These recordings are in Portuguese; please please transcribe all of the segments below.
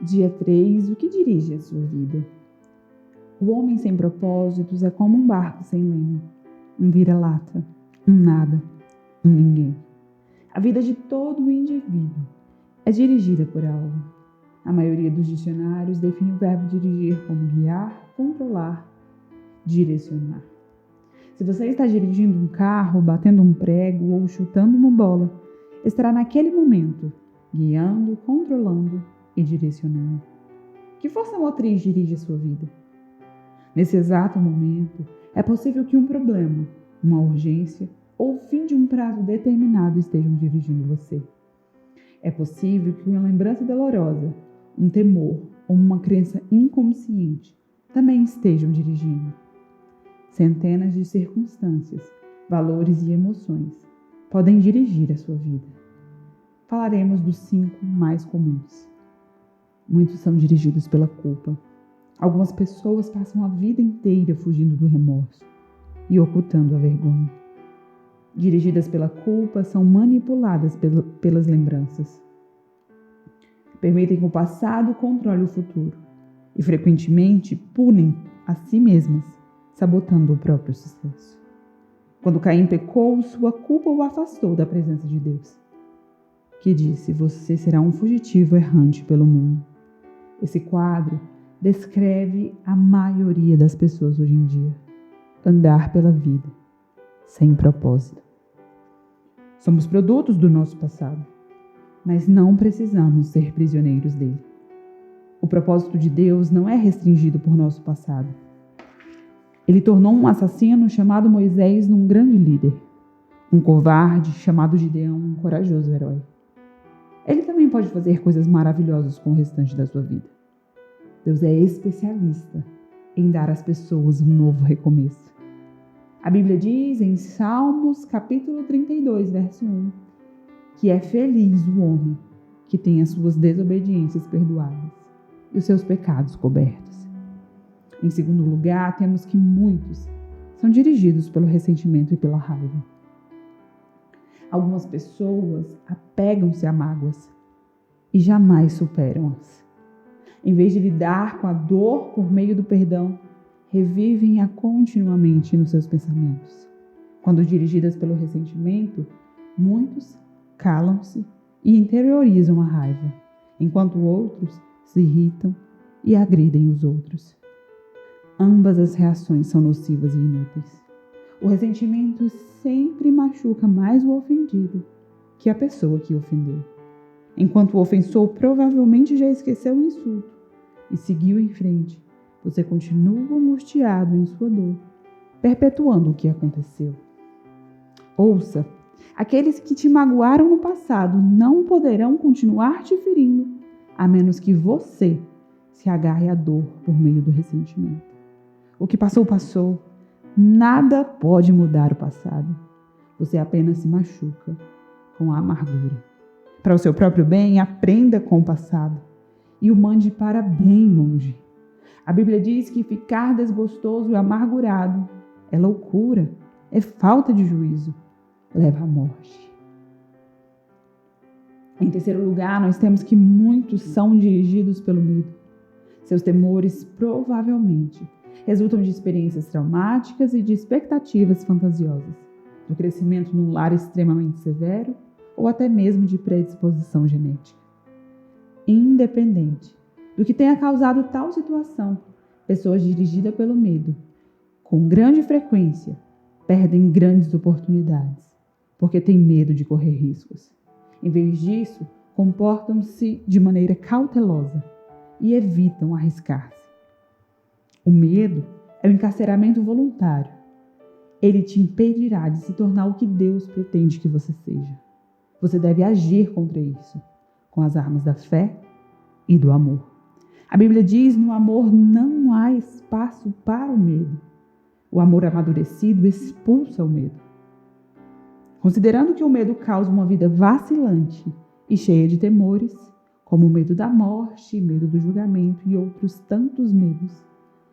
Dia 3. O que dirige a sua vida? O homem sem propósitos é como um barco sem leme, um vira-lata, um nada, um ninguém. A vida de todo indivíduo é dirigida por algo. A maioria dos dicionários define o verbo dirigir como guiar, controlar, direcionar. Se você está dirigindo um carro, batendo um prego ou chutando uma bola, estará naquele momento guiando, controlando e direcionando. Que força motriz dirige a sua vida? Nesse exato momento, é possível que um problema, uma urgência ou o fim de um prazo determinado estejam dirigindo você. É possível que uma lembrança dolorosa, um temor ou uma crença inconsciente também estejam dirigindo. Centenas de circunstâncias, valores e emoções podem dirigir a sua vida. Falaremos dos 5 mais comuns. Muitos são dirigidos pela culpa. Algumas pessoas passam a vida inteira fugindo do remorso e ocultando a vergonha. Dirigidas pela culpa, são manipuladas pelas lembranças. Permitem que o passado controle o futuro e frequentemente punem a si mesmas, sabotando o próprio sucesso. Quando Caim pecou, sua culpa o afastou da presença de Deus, que disse: você será um fugitivo errante pelo mundo. Esse quadro descreve a maioria das pessoas hoje em dia. Andar pela vida, sem propósito. Somos produtos do nosso passado, mas não precisamos ser prisioneiros dele. O propósito de Deus não é restringido por nosso passado. Ele tornou um assassino chamado Moisés num grande líder, um covarde chamado Gideão um corajoso herói. Ele também pode fazer coisas maravilhosas com o restante da sua vida. Deus é especialista em dar às pessoas um novo recomeço. A Bíblia diz em Salmos capítulo 32, verso 1, que é feliz o homem que tem as suas desobediências perdoadas e os seus pecados cobertos. Em segundo lugar, temos que muitos são dirigidos pelo ressentimento e pela raiva. Algumas pessoas apegam-se a mágoas e jamais superam-as. Em vez de lidar com a dor por meio do perdão, revivem-a continuamente nos seus pensamentos. Quando dirigidas pelo ressentimento, muitos calam-se e interiorizam a raiva, enquanto outros se irritam e agridem os outros. Ambas as reações são nocivas e inúteis. O ressentimento sempre machuca mais o ofendido que a pessoa que ofendeu. Enquanto o ofensor provavelmente já esqueceu o insulto e seguiu em frente, você continua angustiado em sua dor, perpetuando o que aconteceu. Ouça, aqueles que te magoaram no passado não poderão continuar te ferindo, a menos que você se agarre à dor por meio do ressentimento. O que passou, passou. Nada pode mudar o passado. Você apenas se machuca com a amargura. Para o seu próprio bem, aprenda com o passado e o mande para bem longe. A Bíblia diz que ficar desgostoso e amargurado é loucura, é falta de juízo, leva à morte. Em terceiro lugar, nós temos que muitos são dirigidos pelo medo. Seus temores provavelmente resultam de experiências traumáticas e de expectativas fantasiosas, do crescimento num lar extremamente severo ou até mesmo de predisposição genética. Independente do que tenha causado tal situação, pessoas dirigidas pelo medo, com grande frequência, perdem grandes oportunidades, porque têm medo de correr riscos. Em vez disso, comportam-se de maneira cautelosa e evitam arriscar-se. O medo é o encarceramento voluntário. Ele te impedirá de se tornar o que Deus pretende que você seja. Você deve agir contra isso, com as armas da fé e do amor. A Bíblia diz: no amor não há espaço para o medo. O amor amadurecido expulsa o medo. Considerando que o medo causa uma vida vacilante e cheia de temores, como o medo da morte, medo do julgamento e outros tantos medos,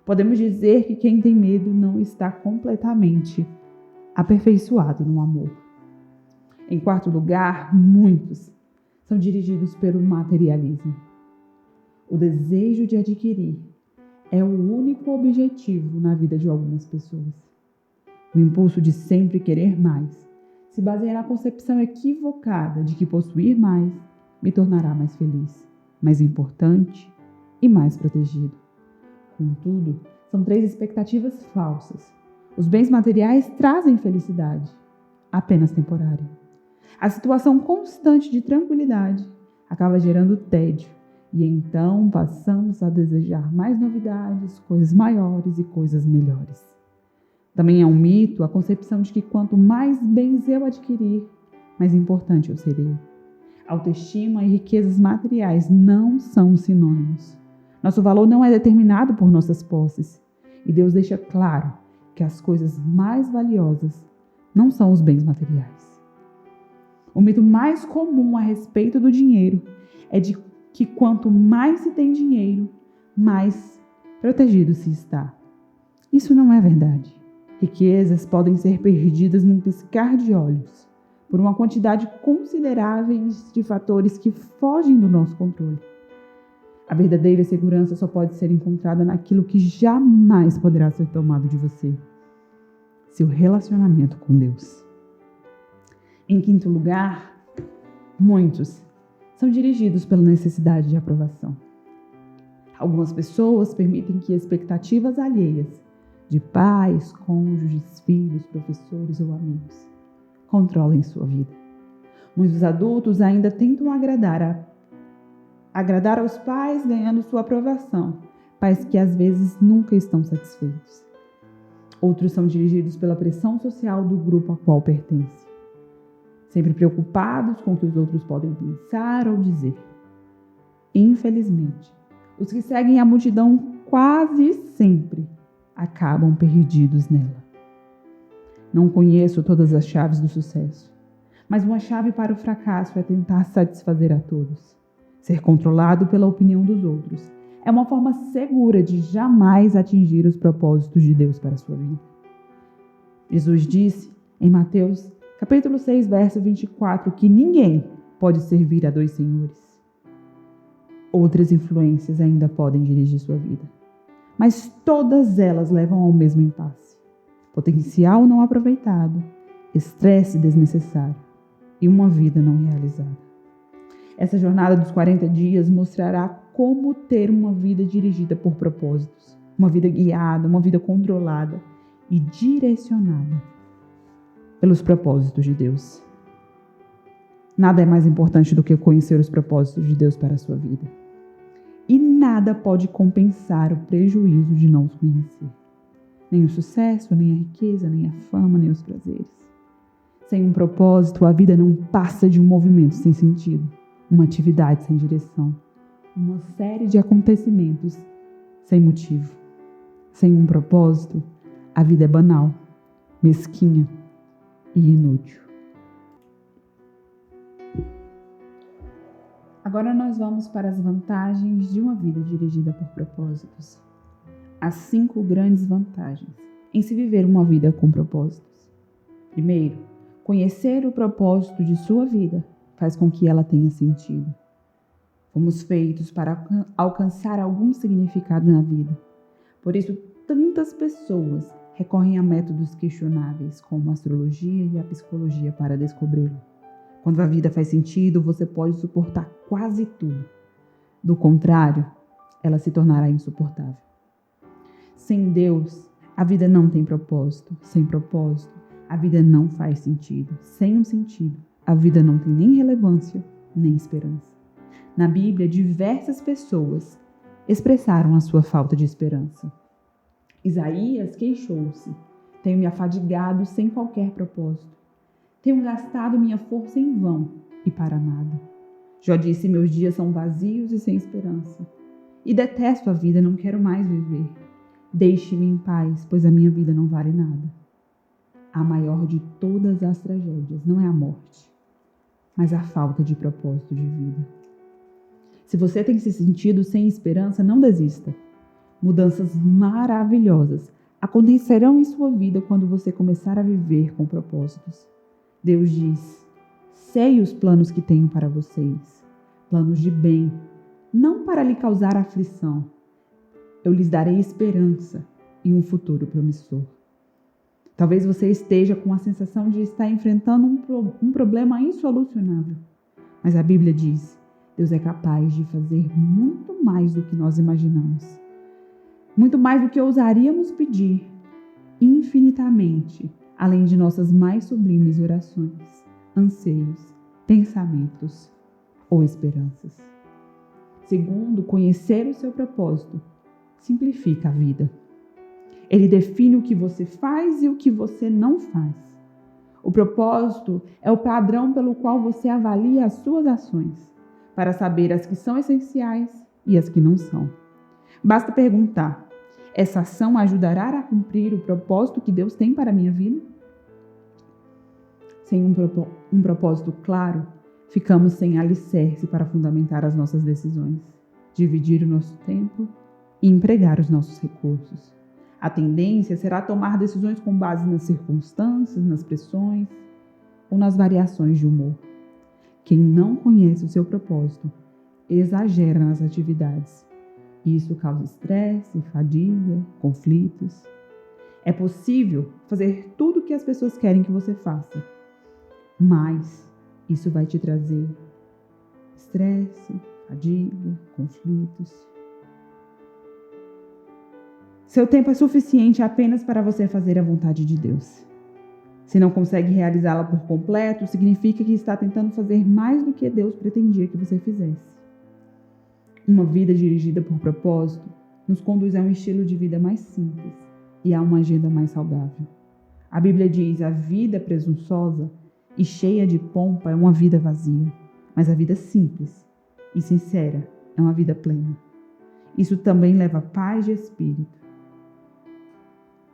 podemos dizer que quem tem medo não está completamente aperfeiçoado no amor. Em quarto lugar, muitos são dirigidos pelo materialismo. O desejo de adquirir é o único objetivo na vida de algumas pessoas. O impulso de sempre querer mais se baseia na concepção equivocada de que possuir mais me tornará mais feliz, mais importante e mais protegido. Contudo, são 3 expectativas falsas. Os bens materiais trazem felicidade, apenas temporária. A situação constante de tranquilidade acaba gerando tédio, e então passamos a desejar mais novidades, coisas maiores e coisas melhores. Também é um mito a concepção de que quanto mais bens eu adquirir, mais importante eu serei. Autoestima e riquezas materiais não são sinônimos. Nosso valor não é determinado por nossas posses. E Deus deixa claro que as coisas mais valiosas não são os bens materiais. O mito mais comum a respeito do dinheiro é de que quanto mais se tem dinheiro, mais protegido se está. Isso não é verdade. Riquezas podem ser perdidas num piscar de olhos, por uma quantidade considerável de fatores que fogem do nosso controle. A verdadeira segurança só pode ser encontrada naquilo que jamais poderá ser tomado de você: seu relacionamento com Deus. Em quinto lugar, muitos são dirigidos pela necessidade de aprovação. Algumas pessoas permitem que expectativas alheias de pais, cônjuges, filhos, professores ou amigos controlem sua vida. Muitos adultos ainda tentam agradar aos pais, ganhando sua aprovação, pais que às vezes nunca estão satisfeitos. Outros são dirigidos pela pressão social do grupo a qual pertencem, sempre preocupados com o que os outros podem pensar ou dizer. Infelizmente, os que seguem a multidão quase sempre acabam perdidos nela. Não conheço todas as chaves do sucesso, mas uma chave para o fracasso é tentar satisfazer a todos. Ser controlado pela opinião dos outros é uma forma segura de jamais atingir os propósitos de Deus para a sua vida. Jesus disse em Mateus, capítulo 6, verso 24, que ninguém pode servir a 2 senhores. Outras influências ainda podem dirigir sua vida, mas todas elas levam ao mesmo impasse: potencial não aproveitado, estresse desnecessário e uma vida não realizada. Essa jornada dos 40 dias mostrará como ter uma vida dirigida por propósitos, uma vida guiada, uma vida controlada e direcionada pelos propósitos de Deus. Nada é mais importante do que conhecer os propósitos de Deus para a sua vida. E nada pode compensar o prejuízo de não os conhecer. Nem o sucesso, nem a riqueza, nem a fama, nem os prazeres. Sem um propósito, a vida não passa de um movimento sem sentido, uma atividade sem direção, uma série de acontecimentos sem motivo. Sem um propósito, a vida é banal, mesquinha e inútil. Agora nós vamos para as vantagens de uma vida dirigida por propósitos. As 5 grandes vantagens em se viver uma vida com propósitos. Primeiro, conhecer o propósito de sua vida faz com que ela tenha sentido. Fomos feitos para alcançar algum significado na vida. Por isso, tantas pessoas recorrem a métodos questionáveis, como a astrologia e a psicologia, para descobri-lo. Quando a vida faz sentido, você pode suportar quase tudo. Do contrário, ela se tornará insuportável. Sem Deus, a vida não tem propósito. Sem propósito, a vida não faz sentido. Sem um sentido, a vida não tem nem relevância, nem esperança. Na Bíblia, diversas pessoas expressaram a sua falta de esperança. Isaías queixou-se: tenho me afadigado sem qualquer propósito. Tenho gastado minha força em vão e para nada. Jó disse: meus dias são vazios e sem esperança. E detesto a vida, não quero mais viver. Deixe-me em paz, pois a minha vida não vale nada. A maior de todas as tragédias não é a morte, mas a falta de propósito de vida. Se você tem se sentido sem esperança, não desista. Mudanças maravilhosas acontecerão em sua vida quando você começar a viver com propósitos. Deus diz: sei os planos que tenho para vocês, planos de bem não para lhe causar aflição. Eu lhes darei esperança e um futuro promissor. Talvez você esteja com a sensação de estar enfrentando um problema insolucionável. Mas a Bíblia diz: Deus é capaz de fazer muito mais do que nós imaginamos. Muito mais do que ousaríamos pedir, infinitamente, além de nossas mais sublimes orações, anseios, pensamentos ou esperanças. Segundo, conhecer o seu propósito simplifica a vida. Ele define o que você faz e o que você não faz. O propósito é o padrão pelo qual você avalia as suas ações, para saber as que são essenciais e as que não são. Basta perguntar: essa ação ajudará a cumprir o propósito que Deus tem para a minha vida? Sem um propósito claro, ficamos sem alicerce para fundamentar as nossas decisões, dividir o nosso tempo e empregar os nossos recursos. A tendência será tomar decisões com base nas circunstâncias, nas pressões ou nas variações de humor. Quem não conhece o seu propósito exagera nas atividades. Isso causa estresse, fadiga, conflitos. É possível fazer tudo o que as pessoas querem que você faça, mas isso vai te trazer estresse, fadiga, conflitos. Seu tempo é suficiente apenas para você fazer a vontade de Deus. Se não consegue realizá-la por completo, significa que está tentando fazer mais do que Deus pretendia que você fizesse. Uma vida dirigida por propósito nos conduz a um estilo de vida mais simples e a uma agenda mais saudável. A Bíblia diz: a vida presunçosa e cheia de pompa é uma vida vazia, mas a vida simples e sincera é uma vida plena. Isso também leva paz de espírito.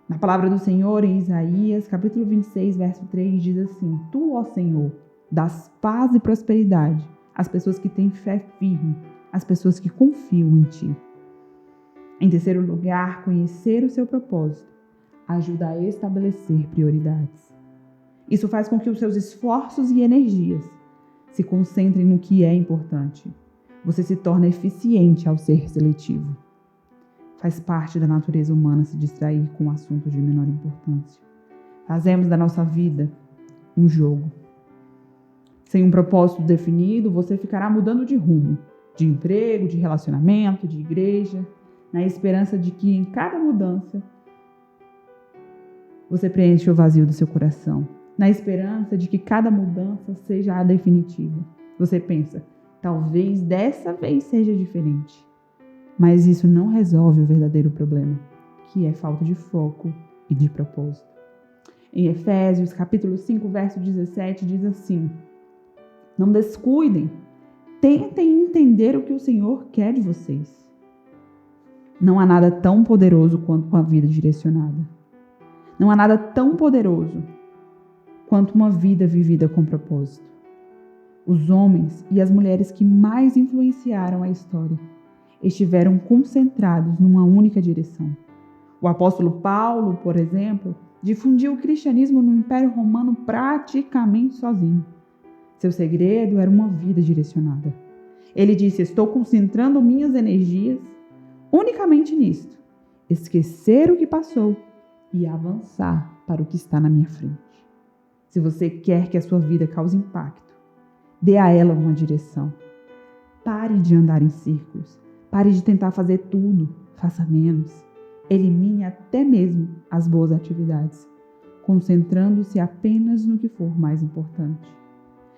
Na palavra do Senhor, em Isaías, capítulo 26, verso 3, diz assim: Tu, ó Senhor, dás paz e prosperidade às pessoas que têm fé firme, às pessoas que confiam em Ti. Em terceiro lugar, conhecer o seu propósito ajuda a estabelecer prioridades. Isso faz com que os seus esforços e energias se concentrem no que é importante. Você se torna eficiente ao ser seletivo. Faz parte da natureza humana se distrair com assuntos de menor importância. Fazemos da nossa vida um jogo. Sem um propósito definido, você ficará mudando de rumo, de emprego, de relacionamento, de igreja, na esperança de que em cada mudança você preencha o vazio do seu coração, na esperança de que cada mudança seja a definitiva. Você pensa: talvez dessa vez seja diferente. Mas isso não resolve o verdadeiro problema, que é falta de foco e de propósito. Em Efésios, capítulo 5, verso 17, diz assim: Não descuidem, tentem entender o que o Senhor quer de vocês. Não há nada tão poderoso quanto uma vida direcionada. Não há nada tão poderoso quanto uma vida vivida com propósito. Os homens e as mulheres que mais influenciaram a história estiveram concentrados numa única direção. O apóstolo Paulo, por exemplo, difundiu o cristianismo no Império Romano praticamente sozinho. Seu segredo era uma vida direcionada. Ele disse: estou concentrando minhas energias unicamente nisto, esquecer o que passou e avançar para o que está na minha frente. Se você quer que a sua vida cause impacto, dê a ela uma direção. Pare de andar em círculos. Pare de tentar fazer tudo, faça menos. Elimine até mesmo as boas atividades, concentrando-se apenas no que for mais importante.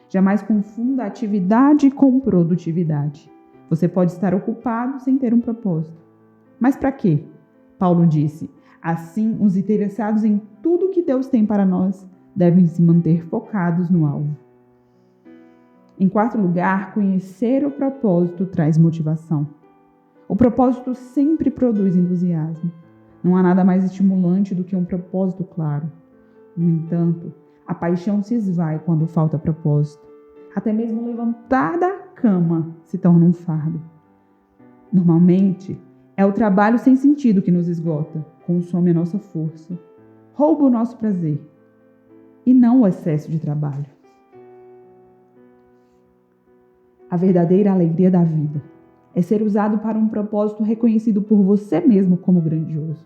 Jamais confunda atividade com produtividade. Você pode estar ocupado sem ter um propósito. Mas para quê? Paulo disse: assim, os interessados em tudo que Deus tem para nós devem se manter focados no alvo. Em quarto lugar, conhecer o propósito traz motivação. O propósito sempre produz entusiasmo. Não há nada mais estimulante do que um propósito claro. No entanto, a paixão se esvai quando falta propósito. Até mesmo levantar da cama se torna um fardo. Normalmente, é o trabalho sem sentido que nos esgota, consome a nossa força, rouba o nosso prazer, e não o excesso de trabalho. A verdadeira alegria da vida é ser usado para um propósito reconhecido por você mesmo como grandioso.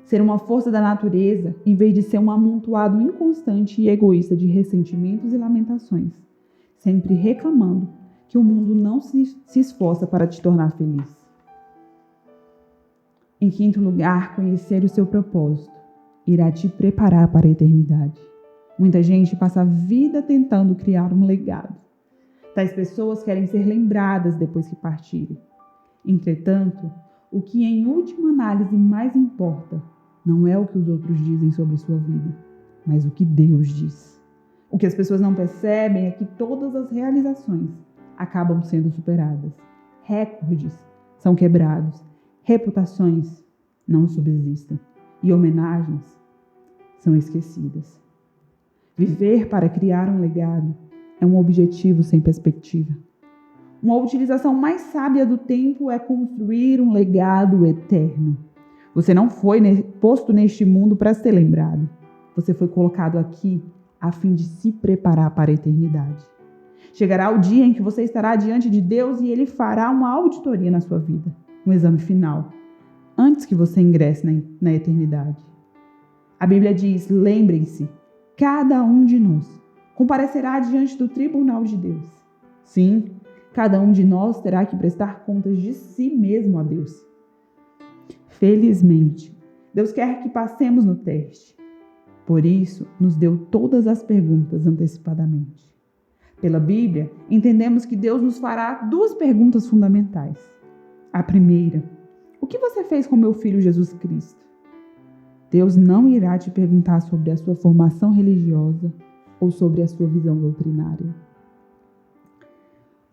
Ser uma força da natureza, em vez de ser um amontoado inconstante e egoísta de ressentimentos e lamentações, sempre reclamando que o mundo não se esforça para te tornar feliz. Em quinto lugar, conhecer o seu propósito irá te preparar para a eternidade. Muita gente passa a vida tentando criar um legado. Tais pessoas querem ser lembradas depois que partirem. Entretanto, o que em última análise mais importa não é o que os outros dizem sobre sua vida, mas o que Deus diz. O que as pessoas não percebem é que todas as realizações acabam sendo superadas. Recordes são quebrados, reputações não subsistem e homenagens são esquecidas. Viver para criar um legado é um objetivo sem perspectiva. Uma utilização mais sábia do tempo é construir um legado eterno. Você não foi posto neste mundo para ser lembrado. Você foi colocado aqui a fim de se preparar para a eternidade. Chegará o dia em que você estará diante de Deus e Ele fará uma auditoria na sua vida, um exame final, antes que você ingresse na eternidade. A Bíblia diz: lembrem-se, cada um de nós comparecerá diante do tribunal de Deus. Sim, cada um de nós terá que prestar contas de si mesmo a Deus. Felizmente, Deus quer que passemos no teste. Por isso, nos deu todas as perguntas antecipadamente. Pela Bíblia, entendemos que Deus nos fará duas perguntas fundamentais. A primeira: o que você fez com meu filho Jesus Cristo? Deus não irá te perguntar sobre a sua formação religiosa ou sobre a sua visão doutrinária.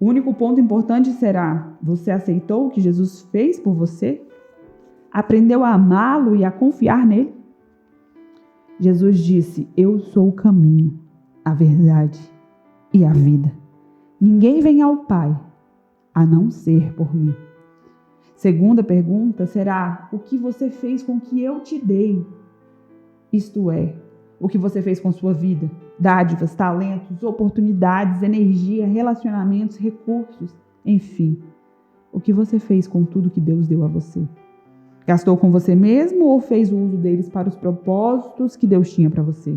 O único ponto importante será: você aceitou o que Jesus fez por você? Aprendeu a amá-lo e a confiar nele? Jesus disse: eu sou o caminho, a verdade e a vida. Ninguém vem ao Pai a não ser por mim. Segunda pergunta será: o que você fez com o que eu te dei? Isto é, o que você fez com sua vida, dádivas, talentos, oportunidades, energia, relacionamentos, recursos, enfim. O que você fez com tudo que Deus deu a você? Gastou com você mesmo ou fez o uso deles para os propósitos que Deus tinha para você?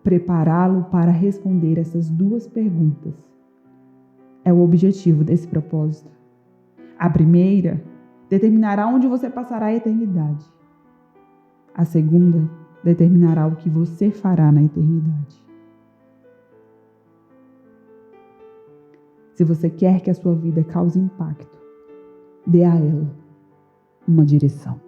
Prepará-lo para responder essas duas perguntas é o objetivo desse propósito. A primeira determinará onde você passará a eternidade. A segunda determinará o que você fará na eternidade. Se você quer que a sua vida cause impacto, dê a ela uma direção.